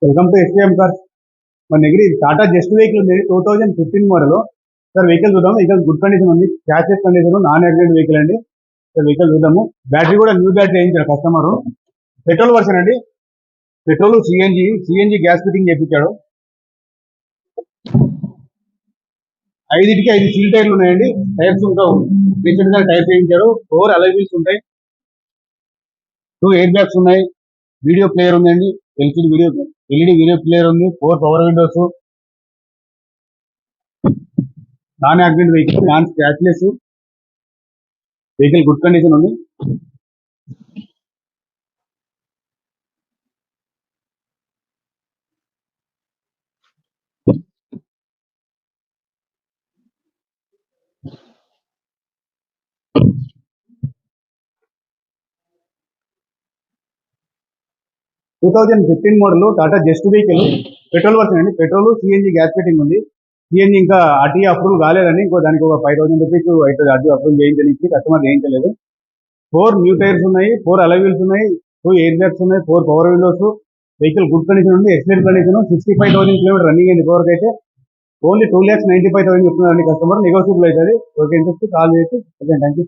Welcome to SPM cars. మన దగ్గర Tata Zest vehicle ఉంది, 2015 మోడల్. సార్ వెహికల్ చూద్దాం. వెహికల్ గుడ్ కండిషన్ ఉంది, chassis condition, non accident vehicle అండి. సార్ వెహికల్ చూద్దాము. బ్యాటరీ కూడా న్యూ బ్యాటరీ వేయించాడు కస్టమర్. పెట్రోల్ వర్షన్ అండి. పెట్రోల్ సిఎన్జి గ్యాస్ ఫిట్టింగ్ చేయించాడు. 5కి 5 సీల్ టైర్లు ఉన్నాయండి. టైర్స్ ఉంటావు రీసెంట్ గా టైర్స్ వేయించారు. 4 అలై వీల్స్ ఉంటాయి, 2 ఎయిర్ బ్యాగ్స్ ఉన్నాయి, వీడియో ప్లేయర్ ఉందండి, ఎల్ఈడి వీడియో ప్లేయర్ ఉంది, 4 power windows, non accident vehicle, non scratchless vehicle, good condition ఉంది. Two 2015 model Tata Zest vehicle, petrol version అండి. పెట్రోల్ సిఎన్జి గ్యాస్ ఫిట్టింగ్ ఉంది. సిఎన్జి ఇంకా ఆర్టీ అప్రూవల్ కాలేదని, దానికి ఒక 5,000 రూపీస్ అవుతుంది ఆర్టీ అప్రూవల్ చేయించడానికి. కస్టమర్ చేయించలేదు. 4 న్యూ టైర్స్ ఉన్నాయి, 4 అలై వీల్స్ ఉన్నాయి, 2 ఎయిర్ బ్యాగ్స్ ఉన్నాయి, 4 power Windows. Vehicle good condition ఉంది, ఎక్సలెంట్ కండిషన్. 65,000 కిలోమీటర్ రన్నింగ్ అయింది ఇప్పటివరకు అయితే. ఓన్లీ 2,95,000 చెప్తున్నారండి కస్టమర్. నెగోషియబుల్ అవుతుంది. ఓకే, ఇంట్రెస్ట్ కాల్ చేయొచ్చు. Okay, thank you.